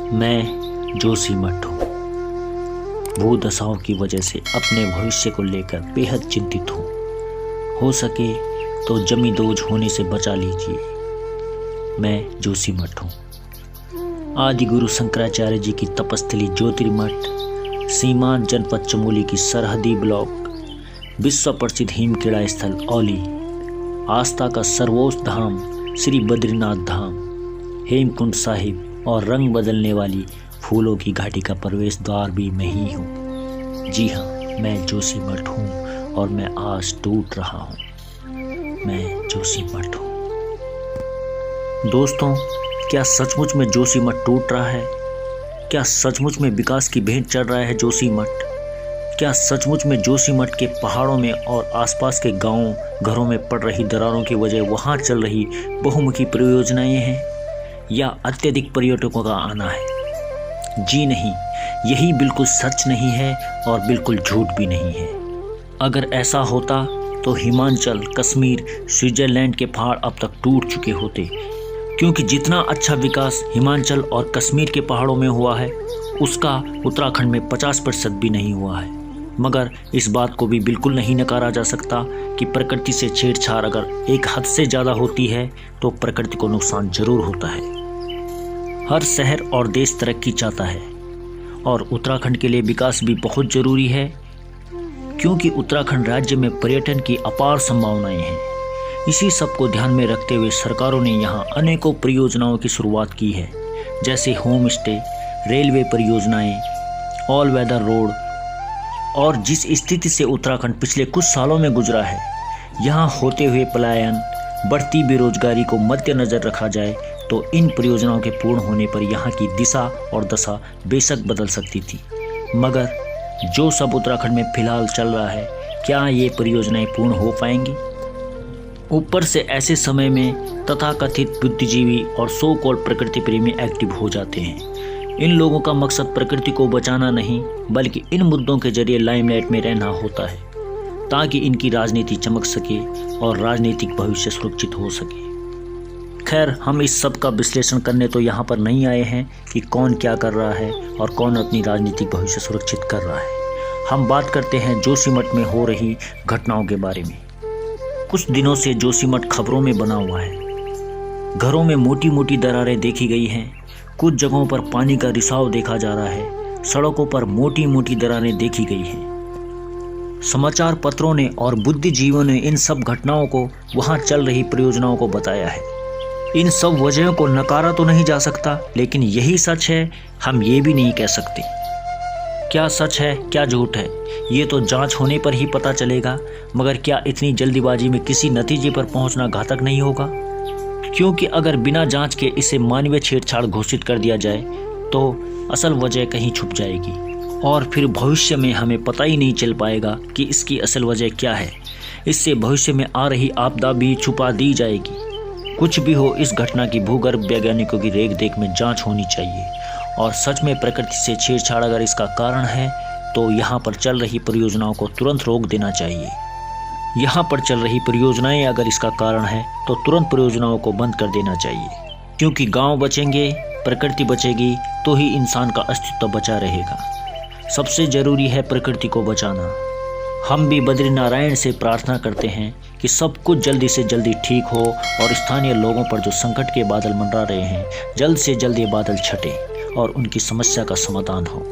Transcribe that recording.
मैं जोशीमठ हूँ। भूदशाओं की वजह से अपने भविष्य को लेकर बेहद चिंतित हूँ। हो सके तो जमींदोज होने से बचा लीजिए। मैं जोशीमठ हूँ। आदि गुरु शंकराचार्य जी की तपस्थली ज्योतिर्मठ सीमांत जनपद चमोली की सरहदी ब्लॉक, विश्व प्रसिद्ध हिमक्रीड़ा स्थल औली, आस्था का सर्वोच्च धाम श्री बद्रीनाथ धाम, हेमकुंड साहिब और रंग बदलने वाली फूलों की घाटी का प्रवेश द्वार भी मैं ही हूँ। जी हाँ, मैं जोशीमठ हूँ और मैं आज टूट रहा हूँ। मैं जोशीमठ हूँ। दोस्तों, क्या सचमुच में जोशीमठ टूट रहा है? क्या सचमुच में विकास की भेंट चढ़ रहा है जोशीमठ? क्या सचमुच में जोशीमठ के पहाड़ों में और आसपास के गांवों घरों में पड़ रही दरारों की वजह वहां चल रही बहुमुखी परियोजनाएं हैं, या अत्यधिक पर्यटकों का आना है? जी नहीं, यही बिल्कुल सच नहीं है और बिल्कुल झूठ भी नहीं है। अगर ऐसा होता तो हिमाचल, कश्मीर, स्विट्जरलैंड के पहाड़ अब तक टूट चुके होते, क्योंकि जितना अच्छा विकास हिमाचल और कश्मीर के पहाड़ों में हुआ है उसका उत्तराखंड में 50% भी नहीं हुआ है। मगर इस बात को भी बिल्कुल नहीं नकारा जा सकता कि प्रकृति से छेड़छाड़ अगर एक हद से ज़्यादा होती है तो प्रकृति को नुकसान जरूर होता है। हर शहर और देश तरक्की चाहता है और उत्तराखंड के लिए विकास भी बहुत ज़रूरी है, क्योंकि उत्तराखंड राज्य में पर्यटन की अपार संभावनाएं हैं। इसी सब को ध्यान में रखते हुए सरकारों ने यहाँ अनेकों परियोजनाओं की शुरुआत की है, जैसे होम स्टे, रेलवे परियोजनाएं, ऑल वेदर रोड। और जिस स्थिति से उत्तराखंड पिछले कुछ सालों में गुजरा है, यहाँ होते हुए पलायन, बढ़ती बेरोजगारी को मद्देनजर रखा जाए तो इन परियोजनाओं के पूर्ण होने पर यहाँ की दिशा और दशा बेशक बदल सकती थी। मगर जो सब उत्तराखंड में फिलहाल चल रहा है, क्या ये परियोजनाएं पूर्ण हो पाएंगी? ऊपर से ऐसे समय में तथाकथित बुद्धिजीवी और सो कॉल्ड प्रकृति प्रेमी एक्टिव हो जाते हैं। इन लोगों का मकसद प्रकृति को बचाना नहीं, बल्कि इन मुद्दों के जरिए लाइमलाइट में रहना होता है, ताकि इनकी राजनीति चमक सके और राजनीतिक भविष्य सुरक्षित हो सके। खैर, हम इस सब का विश्लेषण करने तो यहाँ पर नहीं आए हैं कि कौन क्या कर रहा है और कौन अपनी राजनीतिक भविष्य सुरक्षित कर रहा है। हम बात करते हैं जोशीमठ में हो रही घटनाओं के बारे में। कुछ दिनों से जोशीमठ खबरों में बना हुआ है। घरों में मोटी मोटी दरारें देखी गई हैं। कुछ जगहों पर पानी का रिसाव देखा जा रहा है। सड़कों पर मोटी मोटी दरारें देखी गई हैं। समाचार पत्रों ने और बुद्धिजीवियों ने इन सब घटनाओं को वहां चल रही परियोजनाओं को बताया है। इन सब वजहों को नकारा तो नहीं जा सकता, लेकिन यही सच है, हम ये भी नहीं कह सकते। क्या सच है क्या झूठ है, ये तो जांच होने पर ही पता चलेगा। मगर क्या इतनी जल्दीबाजी में किसी नतीजे पर पहुंचना घातक नहीं होगा? क्योंकि अगर बिना जांच के इसे मानवीय छेड़छाड़ घोषित कर दिया जाए तो असल वजह कहीं छुप जाएगी और फिर भविष्य में हमें पता ही नहीं चल पाएगा कि इसकी असल वजह क्या है। इससे भविष्य में आ रही आपदा भी छुपा दी जाएगी। कुछ भी हो, इस घटना की भूगर्भ वैज्ञानिकों की रेख देख में जांच होनी चाहिए और सच में प्रकृति से छेड़छाड़ अगर इसका कारण है तो यहाँ पर चल रही परियोजनाओं को तुरंत रोक देना चाहिए। यहाँ पर चल रही परियोजनाएं अगर इसका कारण है तो तुरंत परियोजनाओं को बंद कर देना चाहिए, क्योंकि गांव बचेंगे, प्रकृति बचेगी तो ही इंसान का अस्तित्व बचा रहेगा। सबसे जरूरी है प्रकृति को बचाना। हम भी बद्रीनारायण से प्रार्थना करते हैं कि सब कुछ जल्दी से जल्दी ठीक हो और स्थानीय लोगों पर जो संकट के बादल मंडरा रहे हैं, जल्द से जल्द ये बादल छटे और उनकी समस्या का समाधान हो।